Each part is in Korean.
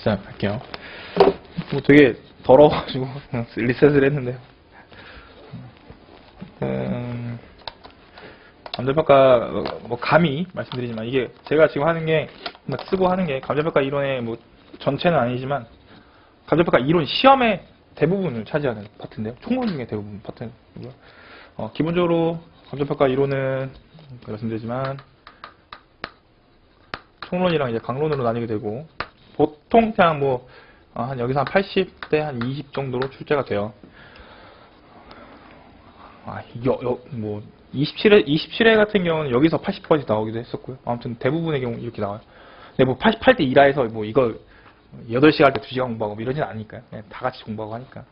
자, 할게요. 뭐 되게 더러워가지고 그냥 리셋을 했는데요. 감정평가 뭐 감히 말씀드리지만 이게 제가 지금 하는 게 쓰고 하는 게 감정평가 이론의 뭐 전체는 아니지만 감정평가 이론 시험의 대부분을 차지하는 파트인데요. 총론 중에 대부분 파트고요. 기본적으로 감정평가 이론은 말씀드리지만 총론이랑 이제 강론으로 나뉘게 되고 보통 그냥 뭐 한 여기서 한 80대 한 20 정도로 출제가 돼요. 뭐 27회 같은 경우는 여기서 80%까지 나오기도 했었고요. 아무튼 대부분의 경우 이렇게 나와요. 근데 뭐 88대 2라 해서 뭐 이거 8시간 할 때 2시간 공부하고 이러진 않으니까요. 그냥 다 같이 공부하고 하니까.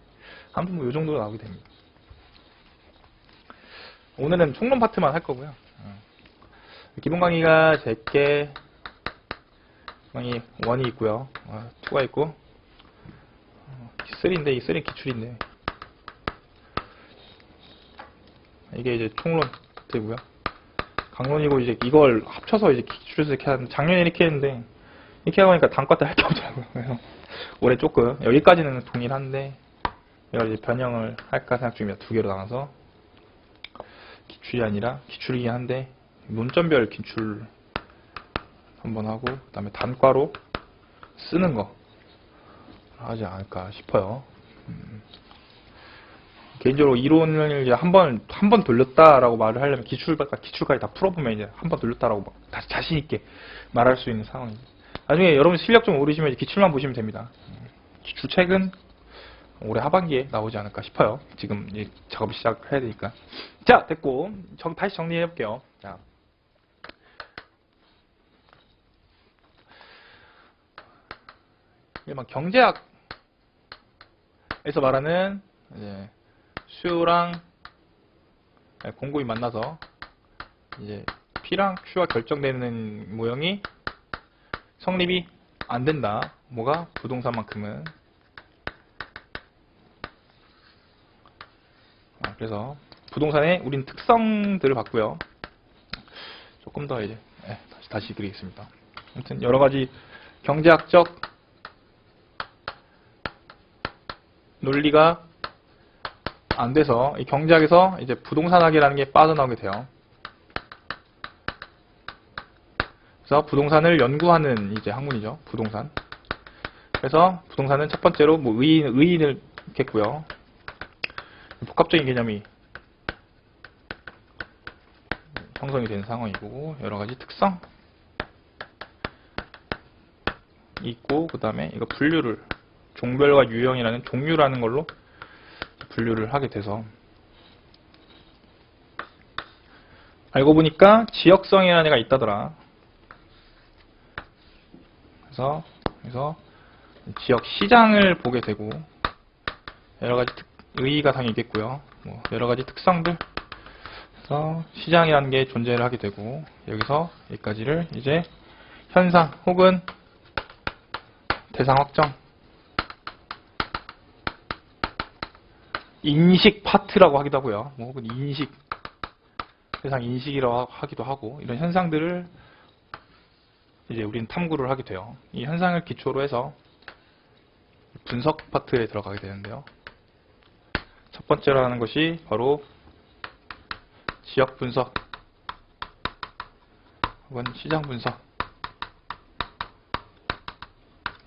아무튼 뭐 이 정도로 나오게 됩니다. 오늘은 총론 파트만 할 거고요. 기본 강의가 제게 강의 1이 있고요. 2가 있고 3인데 이 3는 기출인데 이게 이제 총론 되고요. 강론이고 이제 이걸 합쳐서 이제 기출에서 이렇게 하는 작년에 이렇게 했는데 이렇게 하고 나니까 다음 과때 할 게 없더라고요. 그래서 올해 조금 여기까지는 동일한데 이걸 이제 변형을 할까 생각 중입니다. 2개로 나눠서 기출이 아니라 기출이긴 한데 논점별 기출 한번 하고 그 다음에 단과로 쓰는 거 하지 않을까 싶어요. 개인적으로 이론을 이제 한 번 돌렸다라고 말을 하려면 기출까지 다 풀어보면 이제 한 번 돌렸다라고 다시 자신있게 말할 수 있는 상황입니다. 나중에 여러분 실력 좀 오르시면 이제 기출만 보시면 됩니다. 기출책은 올해 하반기에 나오지 않을까 싶어요. 지금 이제 작업 시작해야 되니까. 자, 됐고. 다시 정리해 볼게요. 자. 일반 경제학에서 말하는 이제 수요랑 공급이 만나서 이제 P랑 Q가 결정되는 모형이 성립이 안 된다. 뭐가? 부동산만큼은. 그래서 부동산의 우린 특성들을 봤고요. 조금 더 이제 다시 드리겠습니다. 아무튼 여러 가지 경제학적 논리가 안 돼서 이 경제학에서 이제 부동산학이라는 게 빠져나오게 돼요. 그래서 부동산을 연구하는 이제 학문이죠. 부동산. 그래서 부동산은 첫 번째로 뭐 의인을 했고요. 복합적인 개념이 형성이 되는 상황이고 여러 가지 특성 있고 그 다음에 이거 분류를 종별과 유형이라는 종류라는 걸로 분류를 하게 돼서 알고 보니까 지역성이라는 애가 있다더라. 그래서 지역 시장을 보게 되고 여러 가지 의의가 당연히 있겠고요. 뭐 여러 가지 특성들. 그래서 시장이라는 게 존재를 하게 되고 여기서 여기까지를 이제 현상 혹은 대상 확정, 인식 파트라고 하기도 하고요. 뭐 혹은 인식, 대상 인식이라고 하기도 하고 이런 현상들을 이제 우리는 탐구를 하게 돼요. 이 현상을 기초로 해서 분석 파트에 들어가게 되는데요. 첫 번째로 하는 것이 바로 지역 분석 혹은 시장 분석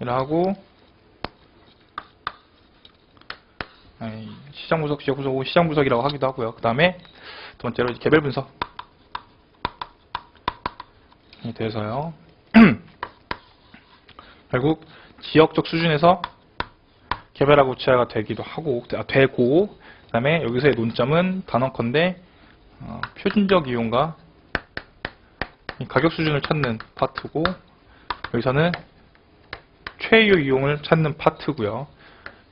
이라고 시장 분석, 지역 분석, 시장 분석이라고 하기도 하고요. 그 다음에 두 번째로 개별 분석이 돼서요. 결국 지역적 수준에서 개별하고 구체화가 되기도 하고 되고 그 다음에 여기서의 논점은 단언컨대 표준적 이용과 가격 수준을 찾는 파트고 여기서는 최유 이용을 찾는 파트고요.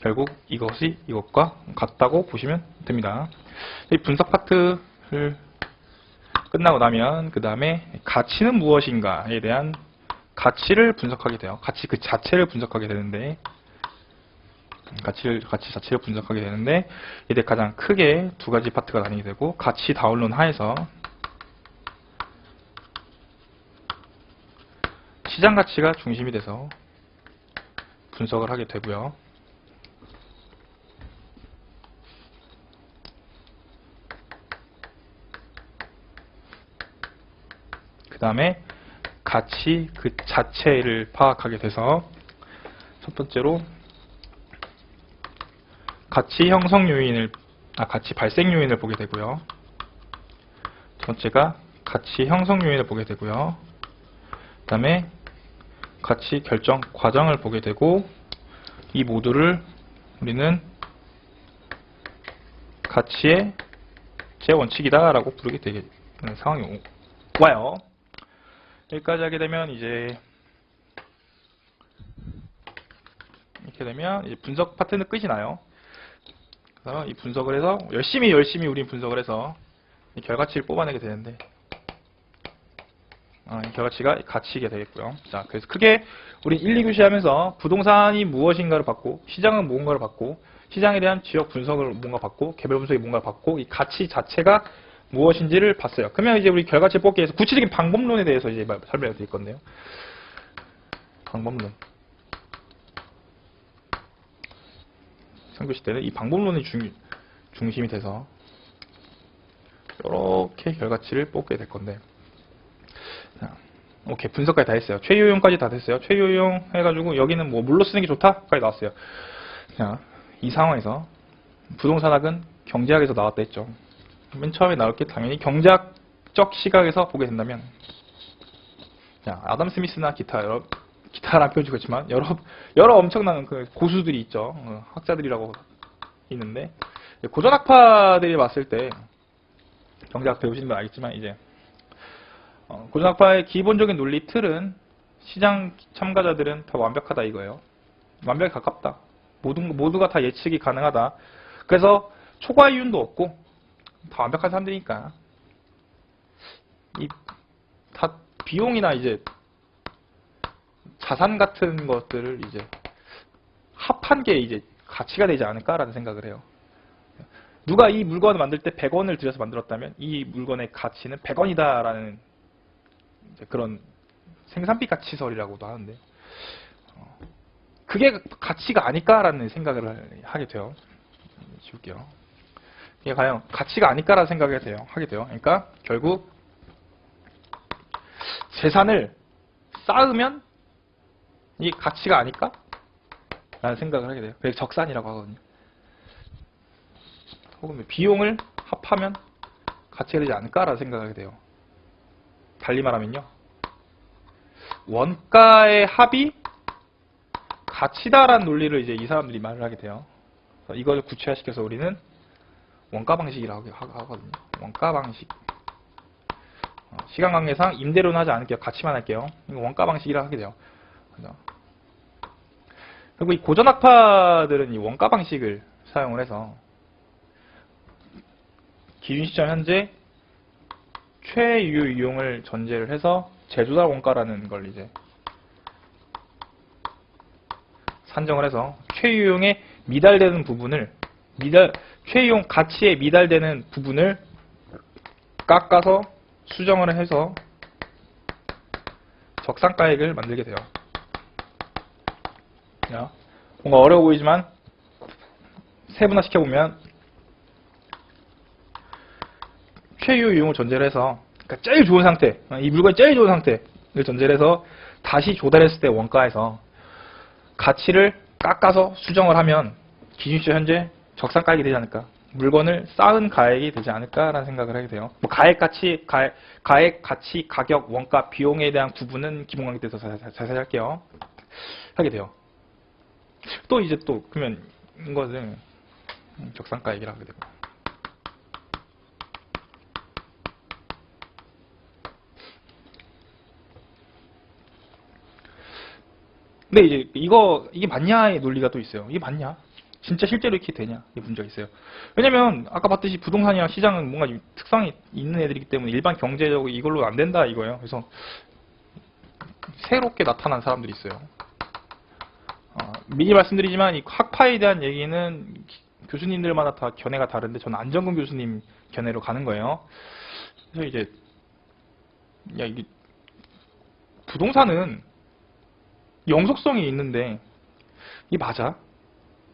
결국 이것이 이것과 같다고 보시면 됩니다. 이 분석 파트를 끝나고 나면 그 다음에 가치는 무엇인가에 대한 가치를 분석하게 돼요. 가치 그 자체를 분석하게 되는데 가치 자체를 분석하게 되는데 이때 가장 크게 두 가지 파트가 나뉘게 되고 가치 다운론 하에서 시장 가치가 중심이 돼서 분석을 하게 되고요. 그 다음에 가치 그 자체를 파악하게 돼서 첫 번째로 가치 형성 요인을 가치 발생 요인을 보게 되고요. 두 번째가 가치 형성 요인을 보게 되고요. 그 다음에 가치 결정 과정을 보게 되고, 이 모두를 우리는 가치의 제 원칙이다 라고 부르게 되는 상황이 와요. 여기까지 하게 되면 이제 이렇게 되면 이제 분석 파트는 끝이 나요. 그래서 이 분석을 해서 열심히 우린 분석을 해서 이 결과치를 뽑아내게 되는데, 이 결과치가 가치가 되겠고요. 자, 그래서 크게 우리 1, 2교시 하면서 부동산이 무엇인가를 받고, 시장은 무언가를 받고, 시장에 대한 지역 분석을 뭔가 받고, 개별 분석이 뭔가를 받고, 이 가치 자체가 무엇인지를 봤어요. 그러면 이제 우리 결과치 뽑기 위해서 구체적인 방법론에 대해서 이제 설명을 드릴 건데요. 방법론. 상교시 때는 이 방법론이 중심이 돼서 이렇게 결과치를 뽑게 될 건데, 자, 오케이, 분석까지 다 했어요. 최유용까지 다 됐어요. 최유용 해가지고 여기는 뭐 물로 쓰는 게 좋다까지 나왔어요. 자, 이 상황에서 부동산학은 경제학에서 나왔다 했죠. 맨 처음에 나올 게 당연히 경제학적 시각에서 보게 된다면, 자, 아담 스미스나 기타라는 표현이 그렇지만 여러 엄청난 그 고수들이 있죠. 학자들이라고 있는데, 고전학파들이 봤을 때, 경제학 배우시는 분 알겠지만 이제 고전학파의 기본적인 논리 틀은 시장 참가자들은 다 완벽하다 이거예요. 완벽에 가깝다. 모두가 다 예측이 가능하다. 그래서 초과 이윤도 없고 다 완벽한 사람들이니까 다 비용이나 이제 자산 같은 것들을 이제 합한 게 이제 가치가 되지 않을까라는 생각을 해요. 누가 이 물건을 만들 때 100원을 들여서 만들었다면 이 물건의 가치는 100원이다라는 그런 생산비 가치설이라고도 하는데, 그게 가치가 아닐까라는 생각을 하게 돼요. 지울게요. 이게 과연 가치가 아닐까라는 생각을 하게 돼요. 그러니까 결국 재산을 쌓으면 이게 가치가 아닐까? 라는 생각을 하게 돼요. 그래서 적산이라고 하거든요. 혹은 비용을 합하면 가치가 되지 않을까라는 생각을 하게 돼요. 달리 말하면요, 원가의 합이 가치다라는 논리를 이제 이 사람들이 말을 하게 돼요. 이걸 구체화시켜서 우리는 원가 방식이라고 하거든요. 원가 방식. 시간 관계상 임대료는 하지 않을게요. 가치만 할게요. 이거 원가 방식이라고 하게 돼요. 그리고 이 고전학파들은 이 원가 방식을 사용을 해서 기준 시점 현재 최유 이용을 전제를 해서 제조달 원가라는 걸 이제 산정을 해서 최유용에 미달되는 부분을 최유용 가치에 미달되는 부분을 깎아서 수정을 해서 적산가액을 만들게 돼요. 뭔가 어려워 보이지만 세분화 시켜보면 최유 이용을 전제를 해서, 그러니까 제일 좋은 상태, 이 물건이 제일 좋은 상태를 전제를 해서 다시 조달했을 때 원가에서 가치를 깎아서 수정을 하면 기준시점 현재 적산가액이 되지 않을까, 물건을 쌓은 가액이 되지 않을까라는 생각을 하게 돼요. 뭐 가액, 가치, 가격, 원가, 비용에 대한 구분은 기본 강의 때서 자세히 할게요. 하게 돼요. 또 이제 그러면 이것을 적산가액이라 하게 되고. 근데 이제 이게 맞냐의 논리가 또 있어요. 이게 맞냐? 진짜 실제로 이렇게 되냐? 이 문제가 있어요. 왜냐면 아까 봤듯이 부동산이랑 시장은 뭔가 특성이 있는 애들이기 때문에 일반 경제적으로 이걸로 안 된다 이거예요. 그래서 새롭게 나타난 사람들이 있어요. 미리 말씀드리지만 이 학파에 대한 얘기는 교수님들마다 다 견해가 다른데 저는 안정근 교수님 견해로 가는 거예요. 그래서 이제 이게 부동산은 영속성이 있는데 이게 맞아?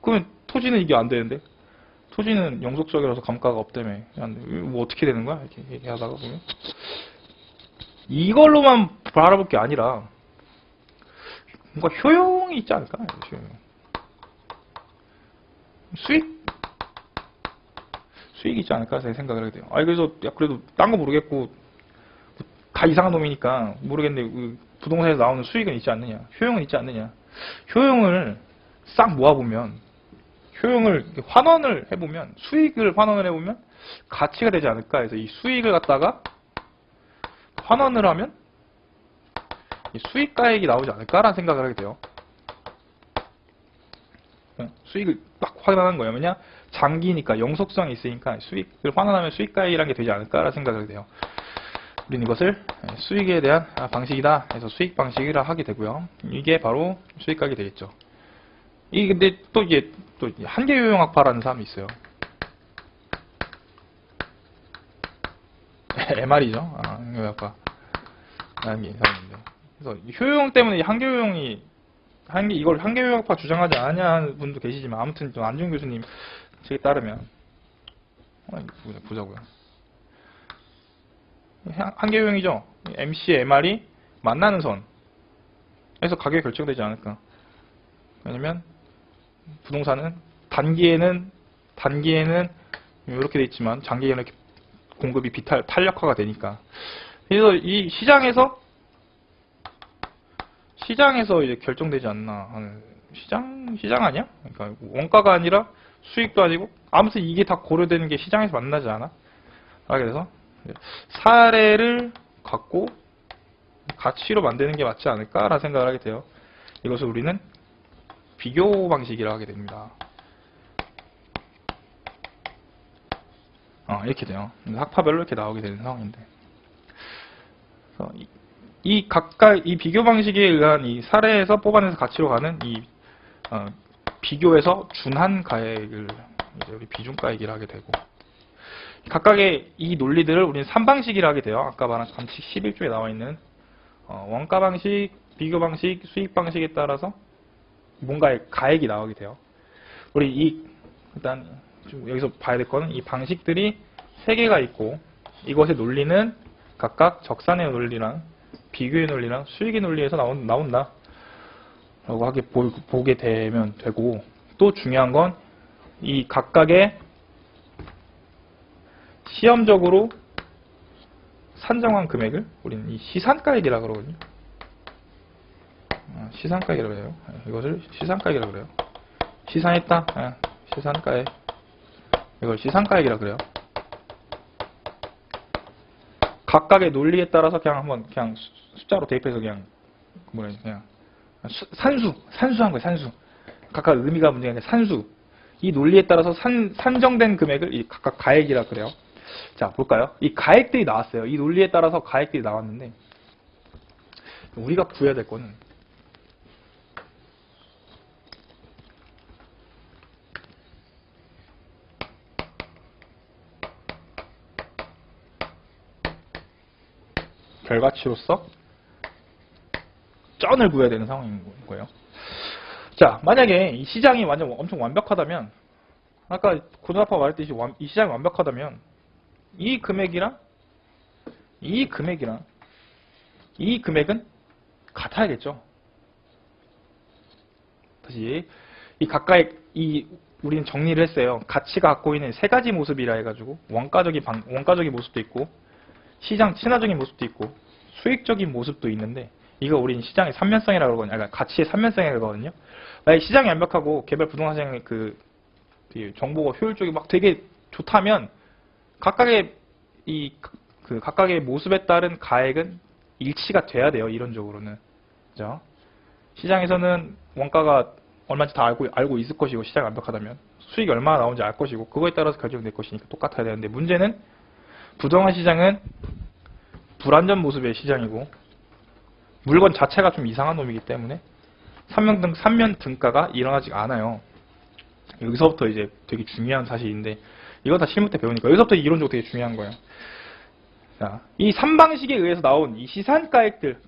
그러면 토지는 이게 안 되는데? 토지는 영속적이라서 감가가 없다며. 안 돼. 뭐 어떻게 되는 거야? 이렇게 얘기하다가 보면. 이걸로만 바라볼 게 아니라, 뭔가 효용이 있지 않을까? 효용. 수익이 있지 않을까 생각을 하게 돼요. 그래서 야, 그래도 딴 거 모르겠고 다 이상한 놈이니까 모르겠는데 부동산에서 나오는 수익은 있지 않느냐, 효용은 있지 않느냐. 효용을 싹 모아보면, 효용을 환원을 해보면, 수익을 환원을 해보면 가치가 되지 않을까 해서 이 수익을 갖다가 환원을 하면 수익가액이 나오지 않을까라는 생각을 하게 돼요. 수익을 딱 환원하는 거예요. 왜냐? 장기니까 영속성이 있으니까 수익을 환원하면 수익가액이라는 게 되지 않을까라는 생각을 하게 돼요. 우리는 이것을 수익에 대한 방식이다 해서 수익 방식이라 하게 되고요. 이게 바로 수익가액이 되겠죠. 근데 또 이게 또 한계요용학파라는 사람이 있어요. MR이죠. 한계요용학파. 라는 게 사람인데. 그래서 효용 때문에 이걸 한계요용학파 주장하지 않냐 하는 분도 계시지만, 아무튼 좀 안중 교수님 책에 따르면, 보자고요. 한계요용이죠. MC, MR이 만나는 선에서 가격이 결정되지 않을까. 왜냐면 부동산은 단기에는 이렇게 돼 있지만 장기에는 이렇게 공급이 탄력화가 되니까. 그래서 이 시장에서 이제 결정되지 않나 하는, 시장 아니야? 그러니까 원가가 아니라 수익도 아니고, 아무튼 이게 다 고려되는 게 시장에서 만나지 않아? 그래서 사례를 갖고 가치로 만드는 게 맞지 않을까라는 생각을 하게 돼요. 이것을 우리는 비교 방식이라 하게 됩니다. 이렇게 돼요. 학파별로 이렇게 나오게 되는 상황인데, 이 비교 방식에 의한 이 사례에서 뽑아내서 가치로 가는 이 비교에서 준한 가액을 이제 우리 비중가액이라 하게 되고, 각각의 이 논리들을 우리는 3방식이라 하게 돼요. 아까 말한 감칙 11조에 나와 있는 원가 방식, 비교 방식, 수익 방식에 따라서 뭔가의 가액이 나오게 돼요. 우리 일단 좀 여기서 봐야 될 거는 이 방식들이 3개가 있고, 이것의 논리는 각각 적산의 논리랑 비교의 논리랑 수익의 논리에서 나온다 라고 하게 보게 되면 되고, 또 중요한 건 이 각각의 시험적으로 산정한 금액을 우리는 이 시산가액이라고 그러거든요. 시산가액이라고 해요. 이것을 시산가액이라고 그래요. 시산했다. 시산가액. 이걸 시산가액이라고 그래요. 각각의 논리에 따라서 그냥 숫자로 대입해서 그냥 산수한 거예요. 산수. 각각 의미가 문제가 아니라 산수. 이 논리에 따라서 산정된 금액을 이 각각 가액이라 그래요. 자, 볼까요? 이 가액들이 나왔어요. 이 논리에 따라서 가액들이 나왔는데, 우리가 구해야 될 거는 결과치로서 쩐을 구해야 되는 상황인 거예요. 자, 만약에 이 시장이 엄청 완벽하다면, 아까 고등학파 말했듯이 이 시장이 완벽하다면 이 금액이랑 이 금액은 같아야겠죠. 다시 이 각각의 우리는 정리를 했어요. 가치가 갖고 있는 3가지 모습이라 해가지고 원가적인 모습도 있고, 시장 친화적인 모습도 있고, 수익적인 모습도 있는데, 이거 우리는 시장의 삼면성이라고 그러거든요. 그러니까 가치의 삼면성이라고 그러거든요. 만약 시장이 완벽하고 개발 부동산 시장의 정보가 효율적이 막 되게 좋다면 각각의 각각의 모습에 따른 가액은 일치가 돼야 돼요. 이론적으로는. 그죠? 시장에서는 원가가 얼마인지 다 알고 있을 것이고, 시장이 완벽하다면 수익이 얼마나 나오는지 알 것이고, 그거에 따라서 결정될 것이니까 똑같아야 되는데, 문제는 부동산 시장은 불완전 모습의 시장이고, 물건 자체가 좀 이상한 놈이기 때문에 3면 등가가 일어나지 않아요. 여기서부터 이제 되게 중요한 사실인데, 이거 다 실무 때 배우니까 여기서부터 이론적으로 되게 중요한 거예요. 자, 이 3방식에 의해서 나온 이 시산가액들,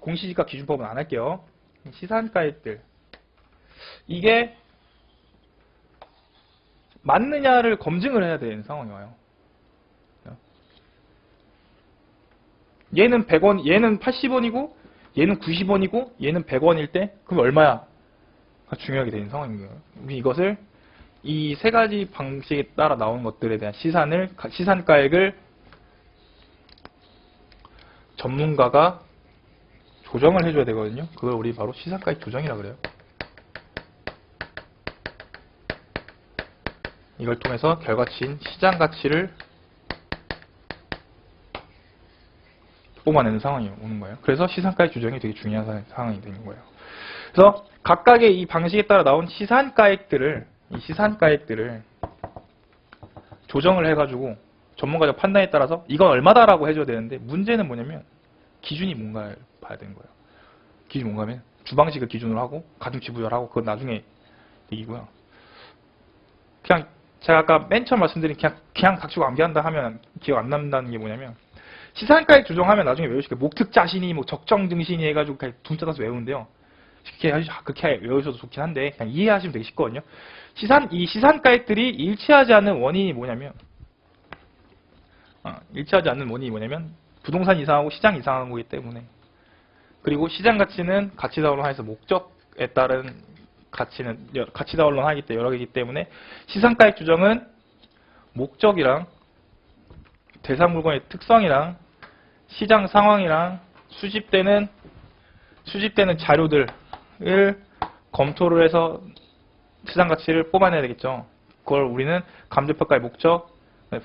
공시지가 기준법은 안 할게요. 시산가액들. 이게 맞느냐를 검증을 해야 되는 상황이 와요. 얘는 100원, 얘는 80원이고, 얘는 90원이고, 얘는 100원일 때, 그럼 얼마야? 중요하게 되는 상황인 거예요. 우리 이것을 이 세 가지 방식에 따라 나오는 것들에 대한 시산가액을 전문가가 조정을 해줘야 되거든요. 그걸 우리 바로 시산가액 조정이라고 그래요. 이걸 통해서 결과치인 시장가치를 뽑아내는 상황이 오는 거예요. 그래서 시산가액 조정이 되게 중요한 상황이 되는 거예요. 그래서 각각의 이 방식에 따라 나온 시산가액들을 조정을 해가지고 전문가적 판단에 따라서 이건 얼마다라고 해줘야 되는데, 문제는 뭐냐면 기준이 뭔가를 봐야 되는 거예요. 기준이 뭔가 하면 주방식을 기준으로 하고 가중치 부여하고 그건 나중에 얘기고요. 그냥 제가 아까 맨 처음 말씀드린 그냥 닥치고 암기한다 하면 기억 안 남는다는 게 뭐냐면, 시산가액 조정하면 나중에 외우실 게 목특자신이 뭐 적정증신이 해가지고 그냥 둠짜 따서 외우는데요. 그렇게 외우셔도 좋긴 한데 그냥 이해하시면 되게 쉽거든요. 이 시산가액들이 일치하지 않는 원인이 뭐냐면 부동산 이상하고 시장 이상한 거기 때문에, 그리고 시장 가치는 가치다운론에서 목적에 따른 가치다운론 여러 개이기 때문에 시산가액 조정은 목적이랑 대상 물건의 특성이랑 시장 상황이랑 수집되는 자료들을 검토를 해서 시장 가치를 뽑아내야 되겠죠. 그걸 우리는 감정평가의 목적,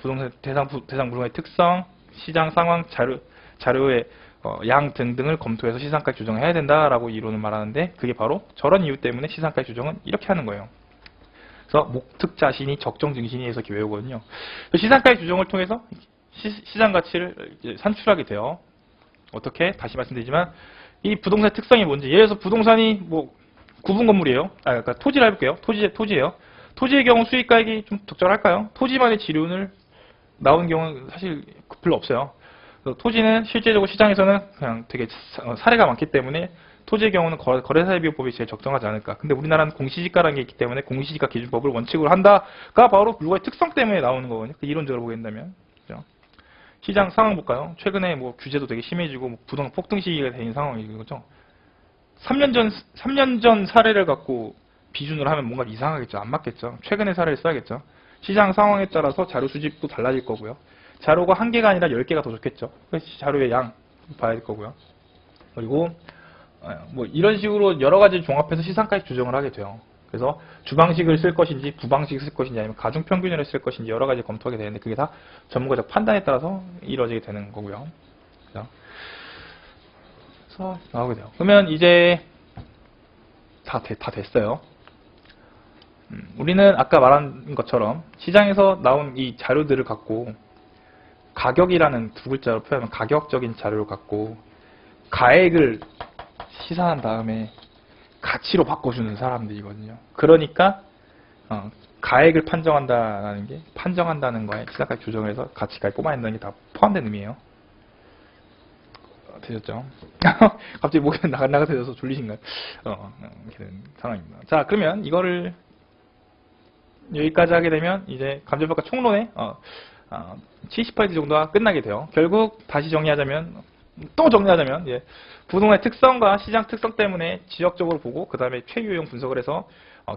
부동산 대상 물건의 특성, 시장 상황, 자료의 양 등등을 검토해서 시산가액 조정을 해야 된다라고 이론을 말하는데, 그게 바로 저런 이유 때문에 시산가액 조정은 이렇게 하는 거예요. 그래서 목특자신이 적정증신이 해서 이렇게 외우거든요. 시산가액 조정을 통해서 시장 가치를 이제 산출하게 돼요. 어떻게? 다시 말씀드리지만 이 부동산의 특성이 뭔지, 예를 들어서 부동산이 뭐 구분 건물이에요. 그러니까 토지를 해볼게요. 토지예요. 토지의 경우 수익가액이 좀 적절할까요? 토지만의 지분을 나온 경우는 사실 별로 없어요. 토지는 실제적으로 시장에서는 그냥 되게 사례가 많기 때문에 토지의 경우는 거래사회비율법이 제일 적정하지 않을까. 근데 우리나라는 공시지가라는 게 있기 때문에 공시지가 기준법을 원칙으로 한다가 바로 물건의 특성 때문에 나오는 거거든요. 이론적으로 보게 된다면. 그렇죠? 시장 상황 볼까요? 최근에 뭐 규제도 되게 심해지고 뭐 부동산 폭등 시기가 되는 상황이죠. 그렇죠? 3년 전 사례를 갖고 비준으로 하면 뭔가 이상하겠죠. 안 맞겠죠. 최근의 사례를 써야겠죠. 시장 상황에 따라서 자료 수집도 달라질 거고요. 자료가 1개가 아니라 10개가 더 좋겠죠. 자료의 양 봐야 될 거고요. 그리고 뭐 이런 식으로 여러 가지 종합해서 시산가액 조정을 하게 돼요. 그래서 주방식을 쓸 것인지 부방식을 쓸 것인지 아니면 가중평균을 쓸 것인지 여러 가지 검토하게 되는데, 그게 다 전문가적 판단에 따라서 이루어지게 되는 거고요. 그래서 나오게 돼요. 그러면 이제 다 됐어요. 우리는 아까 말한 것처럼 시장에서 나온 이 자료들을 갖고 가격이라는 두 글자로 표현하면 가격적인 자료를 갖고 가액을 시산한 다음에 가치로 바꿔주는 사람들이거든요. 그러니까 가액을 판정한다는 거에 시산가액 조정을 해서 가치가액 뽑아낸다는 게 다 포함된 의미예요. 되셨죠? 갑자기 목이 나가서 졸리신가요? 이렇게 된 상황입니다. 자, 그러면 이거를 여기까지 하게 되면 이제 감정평가 총론의 70% 정도가 끝나게 돼요. 결국 다시 정리하자면 예, 부동산의 특성과 시장 특성 때문에 지역적으로 보고 그 다음에 최유형 분석을 해서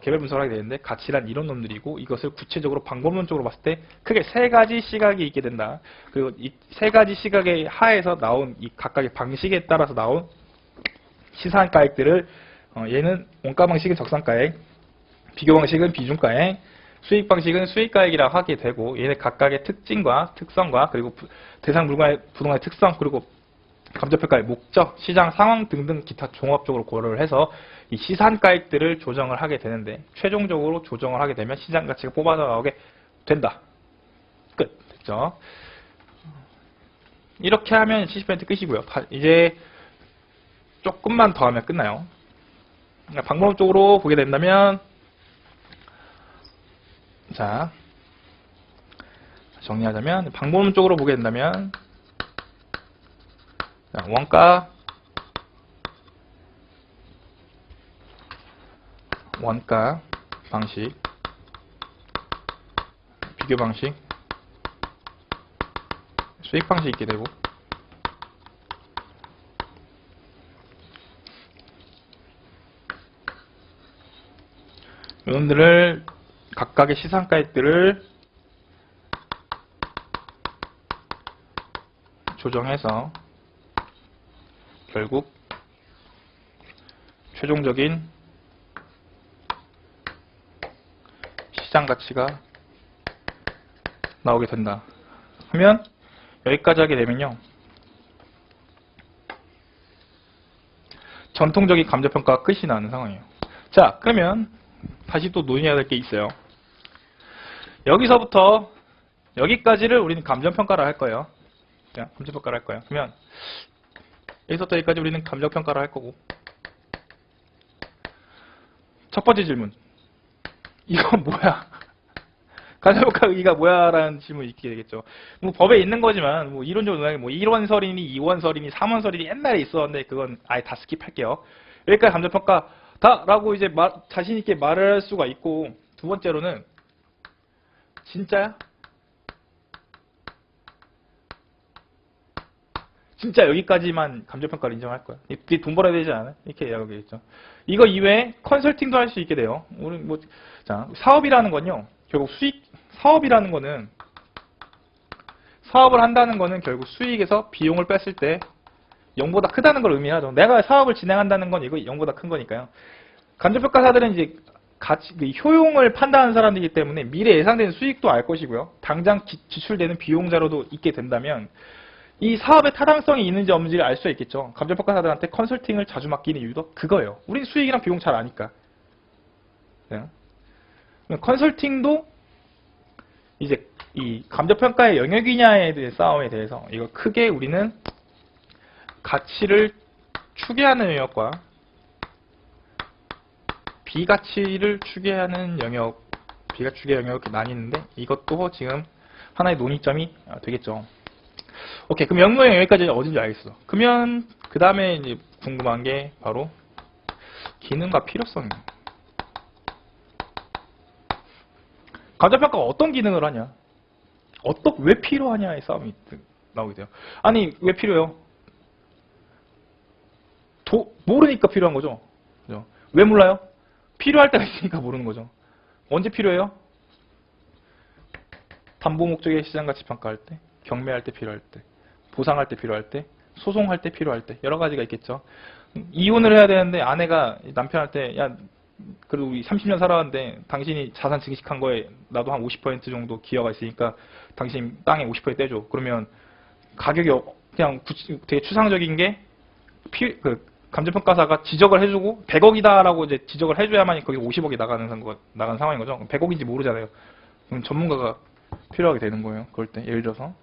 개별 분석을 하게 되는데, 가치란 이론론들이고 이것을 구체적으로 방법론적으로 봤을 때 크게 3가지 시각이 있게 된다. 그리고 이 3가지 시각의 하에서 나온 이 각각의 방식에 따라서 나온 시산가액들을 얘는 원가 방식은 적산가액, 비교 방식은 비중가액, 수익 방식은 수익가액이라고 하게 되고, 얘네 각각의 특징과 특성과 그리고 대상 물건의 부동산의 특성, 그리고 감정평가의 목적, 시장 상황 등등 기타 종합적으로 고려를 해서 이 시산가액들을 조정을 하게 되는데, 최종적으로 조정을 하게 되면 시장 가치가 뽑아서 나오게 된다. 끝. 됐죠? 이렇게 하면 70% 끝이고요. 이제 조금만 더 하면 끝나요. 방법적으로 보게 된다면, 자, 정리하자면 방법론적으로 보게 된다면, 원가 방식, 비교 방식, 수익 방식이 있게 되고, 이놈들을 각각의 시상가액들을 조정해서 결국 최종적인 시장 가치가 나오게 된다 하면, 여기까지 하게 되면요, 전통적인 감정평가가 끝이 나는 상황이에요. 자, 그러면 다시 또 논의해야 될 게 있어요. 여기서부터 여기까지를 우리는 감정평가를 할 거예요. 감정평가를 할 거예요. 그러면 여기서부터 여기까지 우리는 감정평가를 할 거고, 첫 번째 질문, 이건 뭐야? 감정평가 의의가 뭐야? 라는 질문이 있게 되겠죠. 뭐 법에 있는 거지만, 뭐 이론적으로 뭐 1원설이니 2원설이니 3원설이니 옛날에 있었는데 그건 아예 다 스킵할게요. 여기까지 감정평가다 라고 이제 자신있게 말을 할 수가 있고, 두 번째로는 진짜야? 진짜 여기까지만 감정평가를 인정할 거야. 이게 돈 벌어야 되지 않아? 이렇게 이야기했죠. 이거 이외에 컨설팅도 할 수 있게 돼요. 우리 뭐, 자, 사업이라는 건요, 결국 사업이라는 거는, 사업을 한다는 거는 결국 수익에서 비용을 뺐을 때 0보다 크다는 걸 의미하죠. 내가 사업을 진행한다는 건 이거 0보다 큰 거니까요. 감정평가사들은 이제 효용을 판단하는 사람들이기 때문에 미래 예상되는 수익도 알 것이고요. 당장 지출되는 비용 자료도 있게 된다면 이 사업의 타당성이 있는지 없는지를 알 수 있겠죠. 감정평가사들한테 컨설팅을 자주 맡기는 이유도 그거예요. 우린 수익이랑 비용 잘 아니까. 네. 컨설팅도 이제 이 감정평가의 영역이냐에 대한 싸움에 대해서 이거 크게 우리는 가치를 추계하는 영역과 비가치를 추계하는 영역, 비가추계 영역이 나뉘는데, 이것도 지금 하나의 논의점이 되겠죠. 오케이, 그럼 영역의 여기까지 어딘지 알겠어. 그러면 그 다음에 이제 궁금한 게 바로 기능과 필요성이에요. 감정평가가 어떤 기능을 하냐, 왜 필요하냐의 싸움이 나오게 돼요. 아니, 왜 필요해요? 모르니까 필요한 거죠. 그죠? 왜 몰라요? 필요할 때가 있으니까 모르는 거죠. 언제 필요해요? 담보 목적의 시장가치 평가할 때, 경매할 때 필요할 때, 보상할 때 필요할 때, 소송할 때 필요할 때, 여러 가지가 있겠죠. 이혼을 해야 되는데 아내가 남편한테, 야, 그래도 우리 30년 살아왔는데 당신이 자산 증식한 거에 나도 한 50% 정도 기여가 있으니까 당신 땅에 50% 떼줘. 그러면 가격이 그냥 되게 추상적인 게 감정평가사가 지적을 해주고 100억이다라고 이제 지적을 해줘야만 거기 50억이 나가는 상황인 거죠. 100억인지 모르잖아요. 그럼 전문가가 필요하게 되는 거예요. 그럴 때 예를 들어서.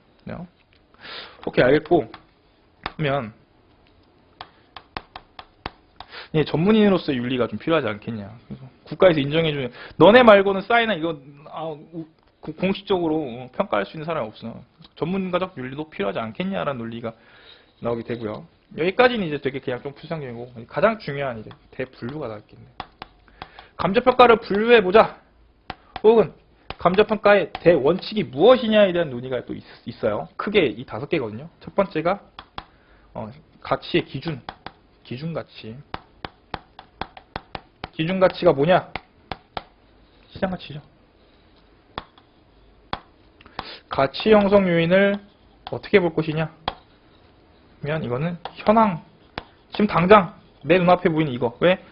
오케이, 알겠고, 그러면 전문인으로서의 윤리가 좀 필요하지 않겠냐. 그래서 국가에서 인정해주는, 너네 말고는 사인한 이거 공식적으로 평가할 수 있는 사람이 없어. 전문가적 윤리도 필요하지 않겠냐라는 논리가 나오게 되고요. 여기까지는 이제 되게 그냥 좀 추상적이고, 가장 중요한 이제 대분류가 나왔겠네. 감정평가를 분류해보자. 혹은 감정평가의 대원칙이 무엇이냐에 대한 논의가 또 있어요. 크게 이 5개거든요. 첫 번째가 가치의 기준가치. 기준가치가 뭐냐? 시장가치죠. 가치 형성 요인을 어떻게 볼 것이냐? 면 이거는 현황, 지금 당장 내 눈앞에 보이는 이거. 왜?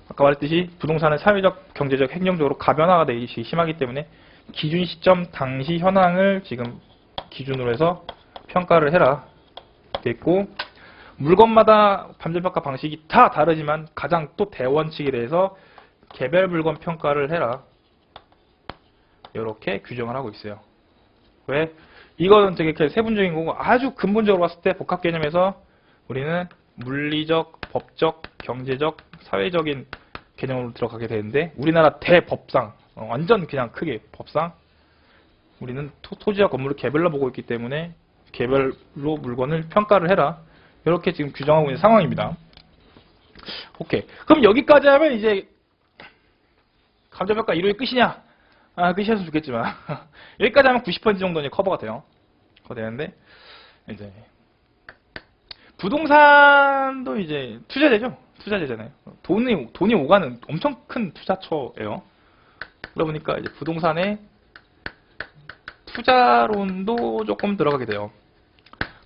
아까 말했듯이 부동산은 사회적, 경제적, 행정적으로 가변화가 되기 심하기 때문에 기준 시점 당시 현황을 지금 기준으로 해서 평가를 해라. 됐고, 물건마다 감정평가 방식이 다 다르지만 가장 또 대원칙에 대해서 개별 물건 평가를 해라. 이렇게 규정을 하고 있어요. 왜? 이거는 되게 세분적인 거고, 아주 근본적으로 봤을 때 복합 개념에서 우리는 물리적, 법적, 경제적, 사회적인 개념으로 들어가게 되는데, 우리나라 대법상, 완전 그냥 크게 법상, 우리는 토지와 건물을 개별로 보고 있기 때문에 개별로 물건을 평가를 해라. 이렇게 지금 규정하고 있는 상황입니다. 오케이. 그럼 여기까지 하면 이제 감정평가 이론이 끝이냐? 끝이었으면 좋겠지만 여기까지 하면 90% 정도 이제 커버가 돼요. 되는데 이제 부동산도 이제 투자재죠. 투자재잖아요. 돈이 오가는 엄청 큰 투자처예요. 그러다 보니까 이제 부동산에 투자론도 조금 들어가게 돼요.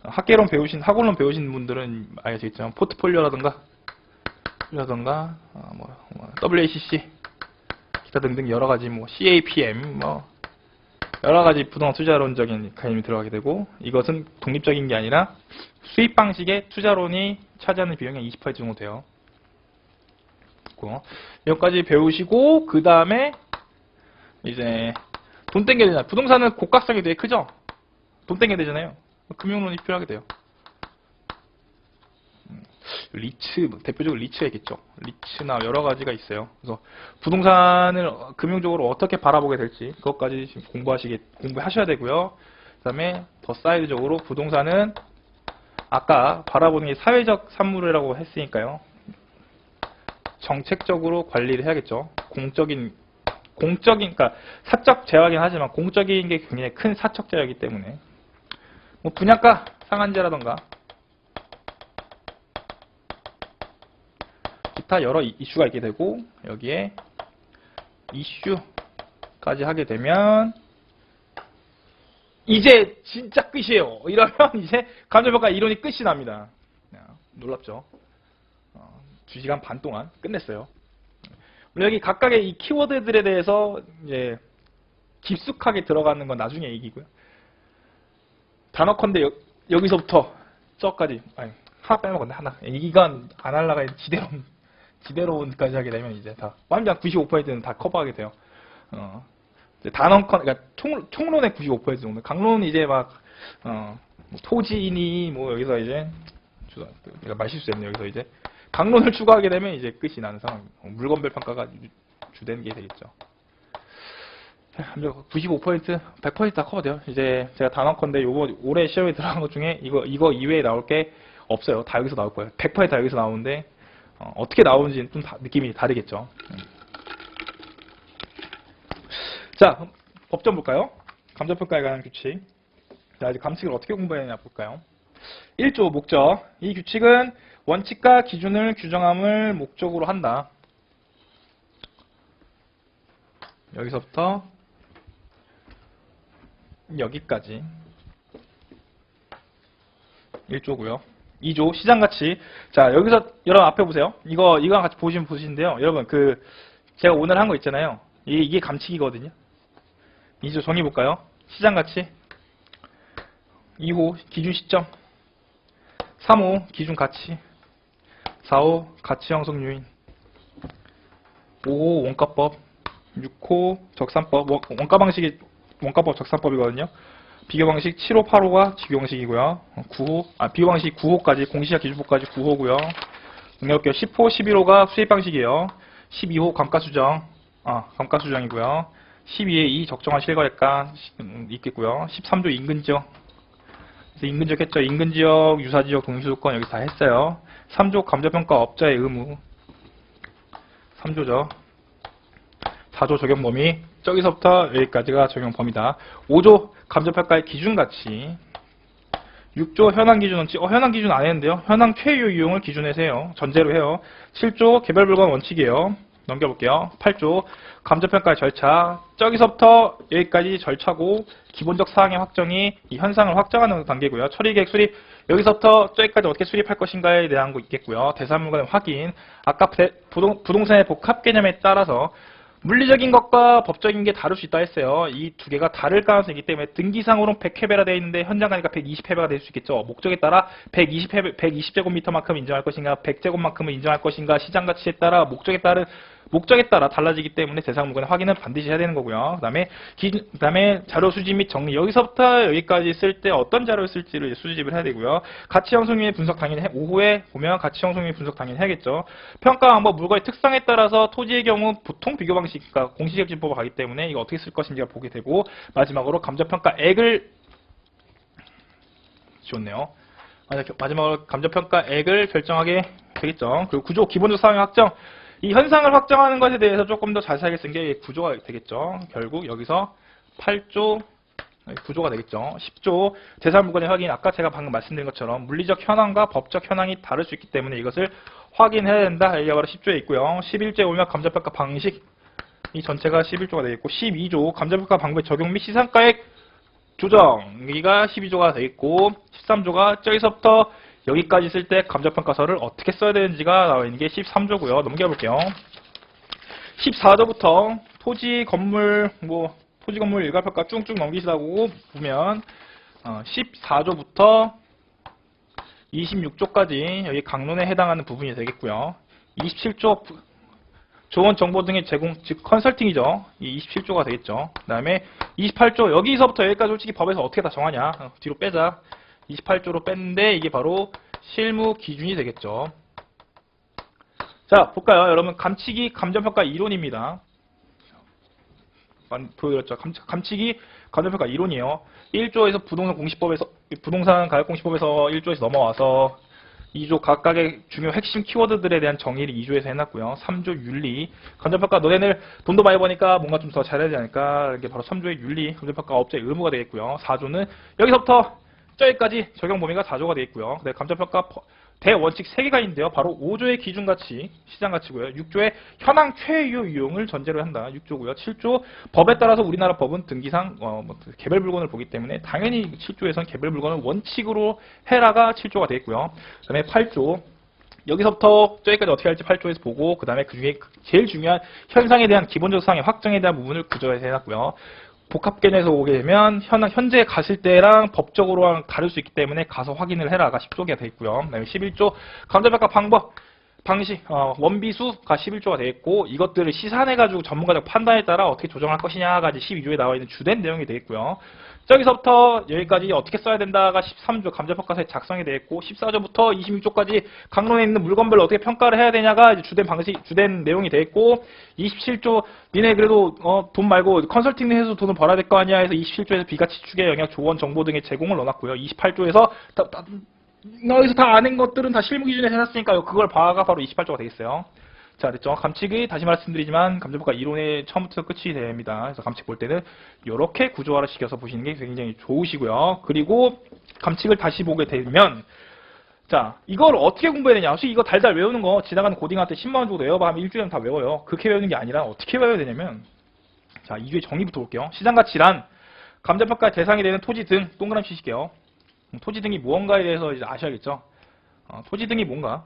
학개론 학원론 배우신 분들은 아시겠지만 포트폴리오라든가 WACC 기타 등등 여러 가지 CAPM 여러 가지 부동산 투자론적인 개념이 들어가게 되고, 이것은 독립적인 게 아니라 수입 방식의 투자론이 차지하는 비용이 20% 정도 돼요. 여기까지 배우시고 그 다음에 이제 돈 땡겨야 되잖아요. 부동산은 곡각성이 되게 크죠. 돈 땡겨야 되잖아요. 금융론이 필요하게 돼요. 리츠, 대표적으로 리츠가 있겠죠. 리츠나 여러 가지가 있어요. 그래서 부동산을 금융적으로 어떻게 바라보게 될지 그것까지 지금 공부하셔야 되고요. 그 다음에 더 사이드적으로 부동산은 아까 바라보는 게 사회적 산물이라고 했으니까요. 정책적으로 관리를 해야겠죠. 그러니까 사적 제약이긴 하지만 공적인 게 굉장히 큰 사적 제약이기 때문에 분양가 상한제라던가 기타 여러 이슈가 있게 되고, 여기에 이슈까지 하게 되면 이제 진짜 끝이에요. 이러면 이제 감정평가 이론이 끝이 납니다. 놀랍죠? 2시간 반 동안 끝냈어요. 여기 각각의 이 키워드들에 대해서 이제 깊숙하게 들어가는 건 나중에 얘기고요. 단어컨대 여기서부터 저까지 하나 빼먹었네. 하나. 이건 안 하려가 지대로까지 하게 되면 이제 다 완전 95%는 다 커버하게 돼요. 그러니까 총론의 95% 정도. 강론은 이제 토지니 여기서 이제 내가 말실수했네. 여기서 이제 강론을 추가하게 되면 이제 끝이 나는 상황. 물건별 평가가 주된 게 되겠죠. 95%, 100% 다 커버돼요. 이제 제가 단언컨대 올해 시험에 들어간 것 중에 이거 이외에 나올 게 없어요. 다 여기서 나올 거예요. 100% 다 여기서 나오는데 어떻게 나오는지는 좀 느낌이 다르겠죠. 자, 법전 볼까요? 감정평가에 관한 규칙. 자, 이제 감칙을 어떻게 공부해야 하냐 볼까요? 1조 목적. 이 규칙은 원칙과 기준을 규정함을 목적으로 한다. 여기서부터 여기까지 1조고요. 2조 시장가치. 자, 여기서 여러분 앞에 보세요. 이거랑 같이 보시는데요. 여러분 제가 오늘 한 거 있잖아요. 이게 감칙이거든요. 2조 정의 볼까요? 시장가치. 2호 기준 시점. 3호 기준 가치. 4호 가치 형성 요인. 5호 원가법. 6호 적산법. 원가법 적산법이거든요. 비교방식 7호, 8호가 지교방식이고요. 9호, 비교방식 9호까지, 공시시작 기준법까지 9호고요. 능력교 10호, 11호가 수입방식이에요. 12호 감가수정이고요. 12에 2 적정한 실거래가 있겠고요. 13조 임금지역. 그래서 임금지역 했죠. 임금지역, 유사지역, 동일수조건 여기 다 했어요. 3조 감정평가 업자의 의무. 3조죠. 4조 적용 범위. 저기서부터 여기까지가 적용 범위다. 5조 감정평가의 기준가치. 6조 현황기준원칙. 현황기준 안 했는데요. 현황 최유 이용을 기준에서 해요. 전제로 해요. 7조 개별불가한 원칙이에요. 넘겨볼게요. 8조 감정평가의 절차. 저기서부터 여기까지 절차고, 기본적 사항의 확정이 이 현상을 확정하는 단계고요. 처리계획 수립. 여기서부터 저기까지 어떻게 수립할 것인가에 대한 거 있겠고요. 대산물관 확인. 아까 부동산의 복합 개념에 따라서 물리적인 것과 법적인 게 다를 수 있다 했어요. 이 두 개가 다를 가능성이 있기 때문에 등기상으로는 100회배라 되어 있는데 현장 가니까 120회배가 될 수 있겠죠. 목적에 따라 120제곱미터만큼 인정할 것인가, 100제곱만큼을 인정할 것인가, 시장 가치에 따라 목적에 따라 달라지기 때문에 대상물건의 확인은 반드시 해야 되는 거고요. 그다음에 자료 수집 및 정리. 여기서부터 여기까지 쓸 때 어떤 자료를 쓸지를 수집을 해야 되고요. 가치 형성률 분석 당연히 오후에 보면 가치 형성률 분석 당연히 해야겠죠. 평가 방법 물건의 특성에 따라서 토지의 경우 보통 비교 방식, 그러니까 공시지역 기준법을 가기 때문에 이거 어떻게 쓸 것인지가 보게 되고, 마지막으로 감정평가액을 좋네요. 마지막으로 감정평가액을 결정하게 되겠죠. 그리고 구조 기본적 사항의 확정. 이 현상을 확정하는 것에 대해서 조금 더 자세하게 쓴 게 구조가 되겠죠. 결국 여기서 8조 구조가 되겠죠. 10조 제3물건의 확인. 아까 제가 방금 말씀드린 것처럼 물리적 현황과 법적 현황이 다를 수 있기 때문에 이것을 확인해야 된다. 여기가 바로 10조에 있고요. 11조에 오면 감정평가 방식. 이 전체가 11조가 되겠고 12조 감정평가 방법의 적용 및 시상가액 조정. 여기가 12조가 되겠고 13조가 저기서부터 여기까지 쓸 때 감정평가서를 어떻게 써야 되는지가 나와 있는 게 13조고요. 넘겨 볼게요. 14조부터 토지 건물 일괄평가 쭉쭉 넘기시라고 보면 14조부터 26조까지 여기 강론에 해당하는 부분이 되겠고요. 27조 조언 정보 등의 제공, 즉 컨설팅이죠. 이 27조가 되겠죠. 그 다음에 28조 여기서부터 여기까지 솔직히 법에서 어떻게 다 정하냐. 뒤로 빼자. 28조로 뺐는데 이게 바로 실무 기준이 되겠죠. 자, 볼까요? 여러분 감치기 감정평가 이론입니다. 보여드렸죠. 감치기 감정평가 이론이에요. 1조에서 부동산 가격공시법에서 1조에서 넘어와서 2조 각각의 중요 핵심 키워드들에 대한 정의를 2조에서 해놨고요. 3조 윤리 감정평가 너네들 돈도 많이 버니까 뭔가 좀 더 잘해야 되지 않을까. 이게 바로 3조의 윤리 감정평가 업자의 의무가 되겠고요. 4조는 여기서부터 저기까지 적용 범위가 4조가 되겠고요. 네, 감정평가 대원칙 3개가 있는데요. 바로 5조의 기준가치, 시장가치고요. 6조의 현황 최유 이용을 전제로 한다. 6조고요. 7조 법에 따라서 우리나라 법은 등기상 개별 물건을 보기 때문에 당연히 7조에선 개별 물건을 원칙으로 해라가 7조가 되겠고요. 그 다음에 8조 여기서부터 저기까지 어떻게 할지 8조에서 보고 그 다음에 그 중에 제일 중요한 현상에 대한 기본적 사항의 확정에 대한 부분을 9조에서 해놨고요. 복합개념에서 오게 되면 현재 갔을 때랑 법적으로 다를 수 있기 때문에 가서 확인을 해라가 10조가 되어 있고요. 그다음에 11조 감정평가 방법, 방식, 원비수가 11조가 되어 있고 이것들을 시산해가지고 전문가적 판단에 따라 어떻게 조정할 것이냐가 12조에 나와 있는 주된 내용이 되겠고요. 저기서부터 여기까지 어떻게 써야 된다가 13조 감정평가서에 작성이 되어 있고 14조부터 26조까지 강론에 있는 물건별로 어떻게 평가를 해야 되냐가 이제 주된 내용이 되어 있고 27조 니네 그래도 돈 말고 컨설팅을 해서 돈을 벌어야 될 거 아니야 해서 27조에서 비가치 추계 영역 조언 정보 등의 제공을 넣어놨고요. 28조에서 여기서 다 아는 것들은 다 실무 기준에 해놨으니까요. 그걸 봐가 바로 28조가 되겠어요. 자, 됐죠? 감칙이 다시 말씀드리지만 감정평가 이론의 처음부터 끝이 됩니다. 그래서 감칙 볼 때는 이렇게 구조화를 시켜서 보시는 게 굉장히 좋으시고요. 그리고 감칙을 다시 보게 되면 자, 이걸 어떻게 공부해야 되냐? 혹시 이거 달달 외우는 거 지나가는 고딩할 때 10만 원 주고 외워봐 하면 일주일은 다 외워요. 그렇게 외우는 게 아니라 어떻게 외워야 되냐면 자, 2조의 정의부터 볼게요. 시장가치란 감정평가의 대상이 되는 토지 등 동그라미 치실게요. 토지 등이 무언가에 대해서 이제 아셔야겠죠? 토지 등이 뭔가?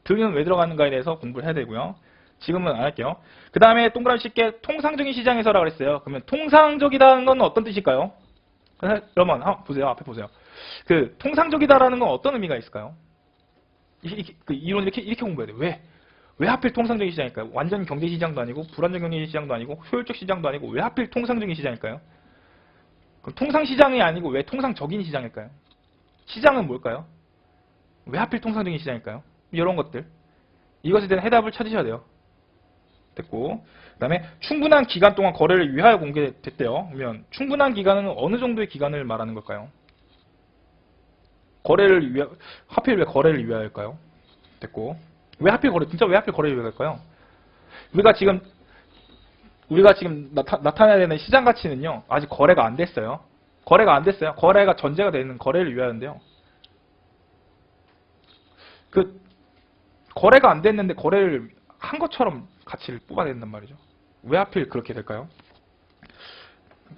등은 왜 들어가는가에 대해서 공부를 해야 되고요. 지금은 안 할게요. 그 다음에 동그라미 칠게 통상적인 시장에서라고 그랬어요. 그러면 통상적이라는 건 어떤 뜻일까요? 여러분, 보세요. 앞에 보세요. 그 통상적이다라는 건 어떤 의미가 있을까요? 그 이론 이렇게 공부해야 돼요. 왜 하필 통상적인 시장일까요? 완전 경제 시장도 아니고 불완전 경제 시장도 아니고 효율적 시장도 아니고 왜 하필 통상적인 시장일까요? 그럼 통상 시장이 아니고 왜 통상적인 시장일까요? 시장은 뭘까요? 왜 하필 통상적인 시장일까요? 이런 것들. 이것에 대한 해답을 찾으셔야 돼요. 됐고. 그 다음에 충분한 기간 동안 거래를 위하여 공개됐대요. 그러면 충분한 기간은 어느 정도의 기간을 말하는 걸까요? 하필 왜 거래를 위하여일까요? 됐고. 왜 하필 거래를 위하여일까요? 우리가 지금 나타내야 되는 시장 가치는요. 아직 거래가 안 됐어요. 거래가 전제가 되는 거래를 위하여인데요. 거래가 안 됐는데 거래를 한 것처럼 가치를 뽑아낸단 말이죠. 왜 하필 그렇게 될까요?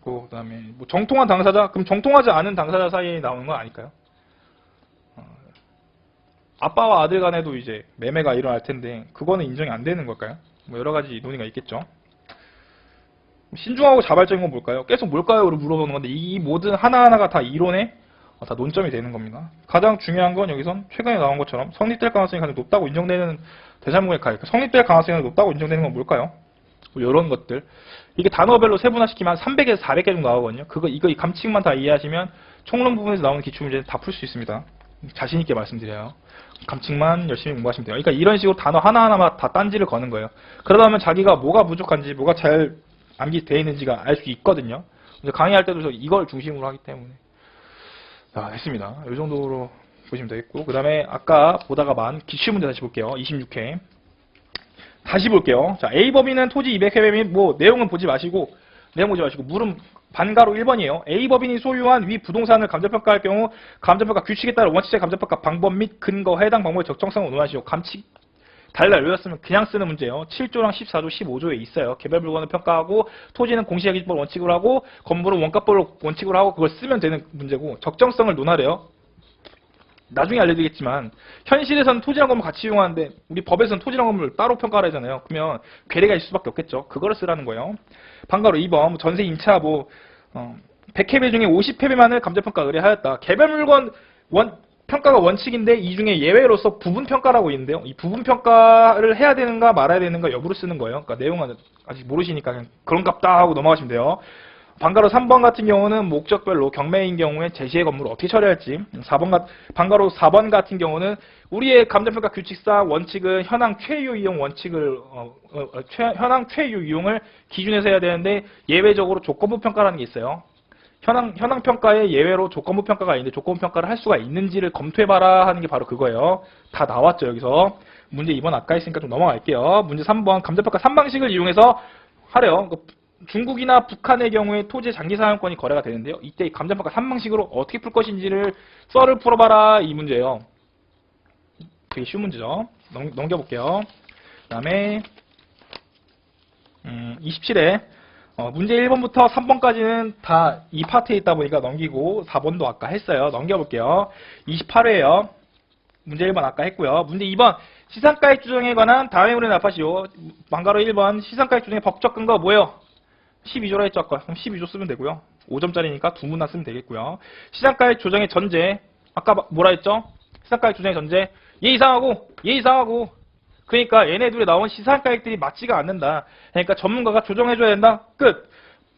그 다음에 정통한 당사자, 그럼 정통하지 않은 당사자 사이에 나오는 건 아닐까요? 아빠와 아들 간에도 이제 매매가 일어날 텐데 그거는 인정이 안 되는 걸까요? 여러 가지 논의가 있겠죠. 신중하고 자발적인 건 뭘까요? 계속 뭘까요?로 물어보는 건데 이 모든 하나하나가 다 이론에 다 논점이 되는 겁니다. 가장 중요한 건 여기선 최근에 나온 것처럼 성립될 가능성이 가장 높다고 인정되는 대상문의 가액, 성립될 가능성이 높다고 인정되는 건 뭘까요? 이런 것들. 이게 단어별로 세분화시키면 한 300에서 400개 정도 나오거든요. 이 감칙만 다 이해하시면 총론 부분에서 나오는 기출문제는 다 풀 수 있습니다. 자신있게 말씀드려요. 감칙만 열심히 공부하시면 돼요. 그러니까 이런 식으로 단어 하나하나만 다 딴지를 거는 거예요. 그러다 보면 자기가 뭐가 부족한지, 뭐가 잘 암기되어 있는지가 알 수 있거든요. 강의할 때도 이걸 중심으로 하기 때문에. 자, 됐습니다. 이 정도로 보시면 되겠고, 그 다음에 아까 보다가 기출문제 다시 볼게요. 26회. 다시 볼게요. 자, A 법인은 토지 200회배 및 뭐 내용 보지 마시고 물음 반가로 1번이에요. A 법인이 소유한 위 부동산을 감정평가할 경우 감정평가 규칙에 따라 원칙적 감정평가 방법 및 근거, 해당 방법의 적정성을 논하시오. 감칙 달달 외웠으면 그냥 쓰는 문제예요. 7조랑 14조, 15조에 있어요. 개별 물건을 평가하고 토지는 공시가격법 원칙으로 하고 건물은 원가법을 원칙으로 하고 그걸 쓰면 되는 문제고 적정성을 논하래요. 나중에 알려드리겠지만 현실에서는 토지랑 건물 같이 이용하는데 우리 법에서는 토지랑 건물 따로 평가를 하잖아요. 그러면 괴리가 있을 수밖에 없겠죠. 그거를 쓰라는 거예요. 방가로 2번 전세 임차 100회배 중에 50회배만을 감정평가 의뢰하였다. 개별 물건 평가가 원칙인데 이 중에 예외로서 부분평가라고 있는데요. 이 부분평가를 해야 되는가 말아야 되는가 여부를 쓰는 거예요. 그러니까 내용은 아직 모르시니까 그냥 그런갑다 하고 넘어가시면 돼요. 방가로 3번 같은 경우는 목적별로 경매인 경우에 제시의 건물을 어떻게 처리할지, 방가로 4번 같은 경우는 우리의 감정평가 규칙상 원칙은 현황 최유 이용 원칙을 현황 최유 이용을 기준에서 해야 되는데 예외적으로 조건부 평가라는 게 있어요. 현황 평가에 예외로 조건부 평가가 있는데 조건부 평가를 할 수가 있는지를 검토해봐라 하는 게 바로 그거예요. 다 나왔죠 여기서. 문제 2번 아까 했으니까 좀 넘어갈게요. 문제 3번 감정평가 3방식을 이용해서 하래요. 중국이나 북한의 경우에 토지 장기 사용권이 거래가 되는데요. 이때 이 감정평가 3방식으로 어떻게 풀 것인지를 썰을 풀어봐라 이 문제예요. 되게 쉬운 문제죠. 넘겨볼게요. 그 다음에 27회 문제 1번부터 3번까지는 다 이 파트에 있다 보니까 넘기고 4번도 아까 했어요. 넘겨볼게요. 28회에요. 문제 1번 아까 했고요. 문제 2번 시상가액 조정에 관한 다음의 문을 답하시오. 방가로 1번 시상가액 조정의 법적 근거 뭐예요? 12조라 했죠 아까. 그럼 12조 쓰면 되고요. 5점짜리니까 두 문나 쓰면 되겠고요. 시상가액 조정의 전제 아까 뭐라 했죠? 시상가액 조정의 전제 얘 이상하고 그러니까 얘네 둘이 나온 시상가액들이 맞지가 않는다. 그러니까 전문가가 조정해줘야 된다. 끝.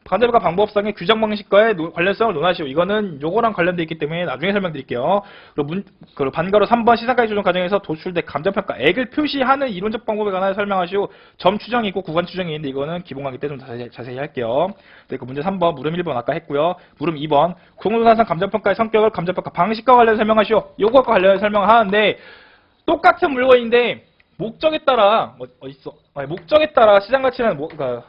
감정평가 방법상의 규정 방식과의 관련성을 논하시오. 이거는 요거랑 관련되어 있기 때문에 나중에 설명드릴게요. 그리고 반가로 3번 시상가액 조정 과정에서 도출된 감정평가액을 표시하는 이론적 방법에 관하여 설명하시오. 점 추정이 있고 구간 추정이 있는데 이거는 기본 강의 때 좀 자세히 할게요. 그리고 문제 3번 물음 1번 아까 했고요. 물음 2번 공동산상 감정평가의 성격을 감정평가 방식과 관련해서 설명하시오. 요것과 관련해서 설명을 하는데 똑같은 물건인데 목적에 따라 목적에 따라 시장 가치는 그러니까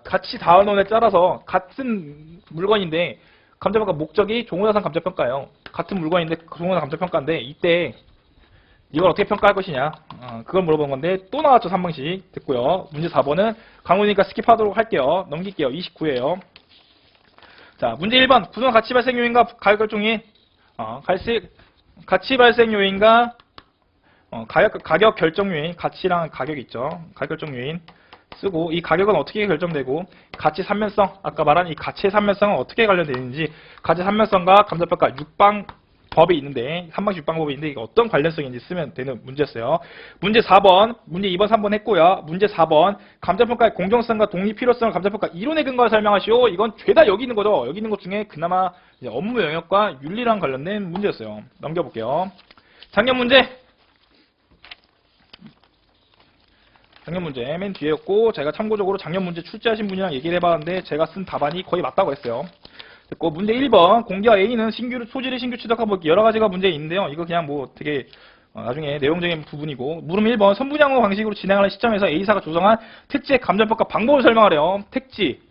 가치 다원론에 따라서 같은 물건인데 감정평가 목적이 종합자산 감정평가예요. 같은 물건인데 종합자산 감정평가인데 이때 이걸 어떻게 평가할 것이냐 그걸 물어본 건데 또 나왔죠 3방식 됐고요. 문제 4번은 강문이니까 스킵하도록 할게요. 넘길게요. 29예요. 자 문제 1번 부동산 가치 발생 요인과 가격 결정 요인 가치 발생 요인과 가격 결정 요인, 가치랑 가격이 있죠. 가격 결정 요인 쓰고 이 가격은 어떻게 결정되고 가치 삼면성, 아까 말한 이 가치의 삼면성은 어떻게 관련되는지 가치 삼면성과 감정평가 6방법이 있는데 3방식 6방법이 있는데 이게 어떤 관련성인지 쓰면 되는 문제였어요. 문제 4번, 문제 2번, 3번 했고요. 문제 4번 감정평가의 공정성과 독립 필요성을 감정평가 이론에 근거해 설명하시오. 이건 죄다 여기 있는 거죠. 여기 있는 것 중에 그나마 이제 업무 영역과 윤리랑 관련된 문제였어요. 넘겨볼게요. 작년 문제 맨 뒤에였고 제가 참고적으로 작년 문제 출제하신 분이랑 얘기를 해봤는데 제가 쓴 답안이 거의 맞다고 했어요. 됐고 문제 1번 공기와 A는 소지를 신규 취득하고 여러 가지가 문제 있는데요. 이거 그냥 뭐 되게 나중에 내용적인 부분이고 물음 1번 선분양호 방식으로 진행하는 시점에서 A사가 조성한 택지의 감정평가 방법을 설명하래요. 택지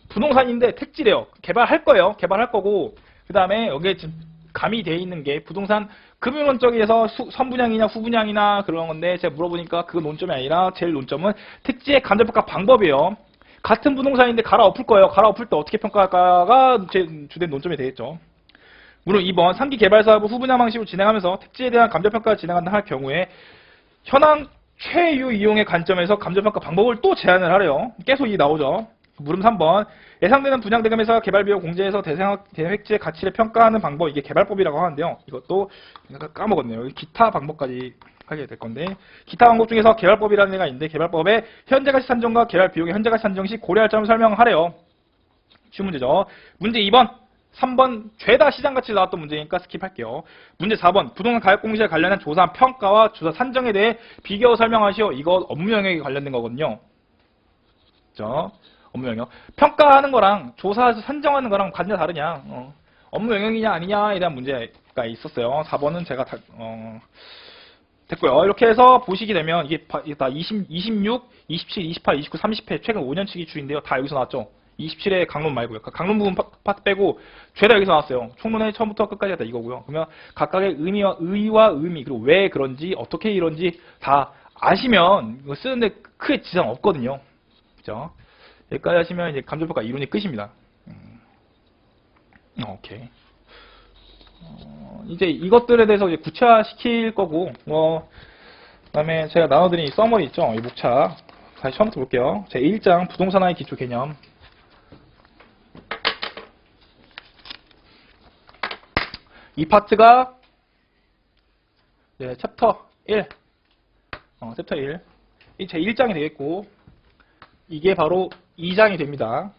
부동산인데 택지래요. 개발할 거예요. 개발할 거고 그 다음에 여기에 지금 가미되어 있는 게 부동산 금융론 쪽에서 선분양이냐 후분양이나 그런 건데 제가 물어보니까 그 논점이 아니라 제일 논점은 택지의 감정평가 방법이에요. 같은 부동산인데 갈아엎을 거예요. 갈아엎을 때 어떻게 평가할까가 제 주된 논점이 되겠죠. 물론 2번 3기 개발 사업을 후분양 방식으로 진행하면서 택지에 대한 감정평가를 진행한다 할 경우에 현황 최유 이용의 관점에서 감정평가 방법을 또 제안을 하래요. 계속 이 나오죠. 물음 3번 예상되는 분양대금에서 개발비용 공제해서 대획지의 가치를 평가하는 방법 이게 개발법이라고 하는데요. 이것도 까먹었네요. 기타 방법까지 하게 될 건데 기타 방법 중에서 개발법이라는 애가 있는데 개발법에 현재가치 산정과 개발비용의 현재가치 산정 시 고려할 점을 설명하래요. 쉬운 문제죠. 문제 2번 3번 죄다 시장가치 나왔던 문제니까 스킵할게요. 문제 4번 부동산 가격 공시에 관련한 조사 평가와 조사 산정에 대해 비교 설명하시오. 이거 업무 영역에 관련된 거거든요. 그렇죠? 업무 영역. 평가하는 거랑 조사해서 산정하는 거랑 관계가 다르냐. 업무 영역이냐 아니냐에 대한 문제가 있었어요. 4번은 제가 됐고요. 이렇게 해서 보시게 되면 이게 다 26, 27, 28, 29, 30회 최근 5년치 기출인데요. 다 여기서 나왔죠. 27회 강론 말고요. 강론 부분 파트 빼고 죄다 여기서 나왔어요. 총론의 처음부터 끝까지 다 이거고요. 그러면 각각의 의와 의미 그리고 왜 그런지 어떻게 이런지 다 아시면 이거 쓰는데 크게 지장 없거든요. 그죠? 여기까지 하시면 이제 감정평가 이론이 끝입니다. 오케이. 이제 이것들에 대해서 이제 구체화시킬 거고, 그다음에 제가 나눠드린 이 서머리 있죠, 이 목차. 다시 처음부터 볼게요. 제 1장 부동산화의 기초 개념. 이 파트가 챕터 1, 챕터 1. 이 제 1장이 되겠고, 이게 바로 2장이 됩니다.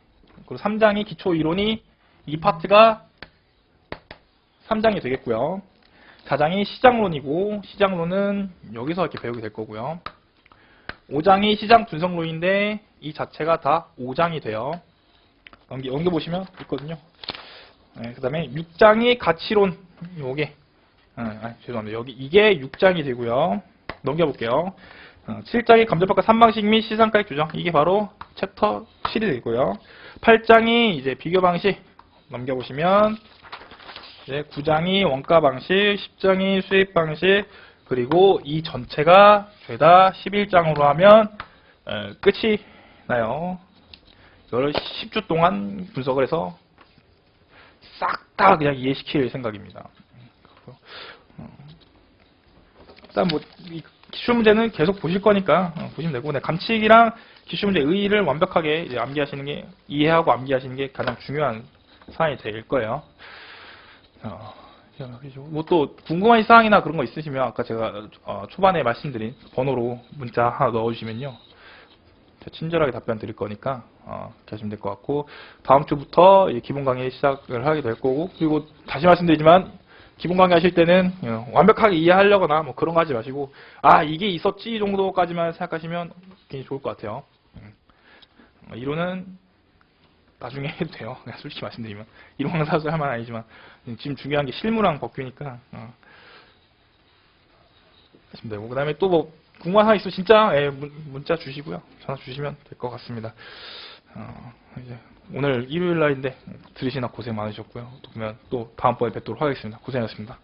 그리고 3장이 기초 이론이 이 파트가 3장이 되겠고요. 4장이 시장론이고 시장론은 여기서 이렇게 배우게 될 거고요. 5장이 시장 분석론인데 이 자체가 다 5장이 돼요. 넘겨보시면 있거든요. 네, 그 다음에 6장이 가치론 요게 죄송합니다. 여기 이게 6장이 되고요. 넘겨볼게요. 7장이 감정평가 3방식 및 시장가액 규정 이게 바로 챕터 7이 되고요. 8장이 이제 비교 방식 넘겨보시면 이제 9장이 원가 방식, 10장이 수입 방식, 그리고 이 전체가 죄다 11장으로 하면 끝이 나요. 이걸 10주 동안 분석을 해서 싹 다 그냥 이해시킬 생각입니다. 일단 뭐 기출 문제는 계속 보실 거니까 보시면 되고, 감칙이랑 기출 문제 의의를 완벽하게 이제 암기하시는 게, 이해하고 암기하시는 게 가장 중요한 사항이 될 거예요. 뭐 또 궁금한 사항이나 그런 거 있으시면 아까 제가 초반에 말씀드린 번호로 문자 하나 넣어주시면요, 제가 친절하게 답변 드릴 거니까 그렇게 하시면 될 것 같고, 다음 주부터 기본 강의 시작을 하게 될 거고, 그리고 다시 말씀드리지만 기본 강의 하실 때는 완벽하게 이해하려거나 뭐 그런 거 하지 마시고 이게 있었지 정도까지만 생각하시면 굉장히 좋을 것 같아요. 이론은 나중에 해도 돼요. 그냥 솔직히 말씀드리면 이론 강사도 할 만 아니지만 지금 중요한 게 실무랑 법규니까 하시면 되고, 그 다음에 또 뭐 궁금한 사항 있으면 진짜 문자 주시고요, 전화 주시면 될 것 같습니다. 이제 오늘 일요일 날인데 들으시나 고생 많으셨고요. 그러면 또 다음번에 뵙도록 하겠습니다. 고생하셨습니다.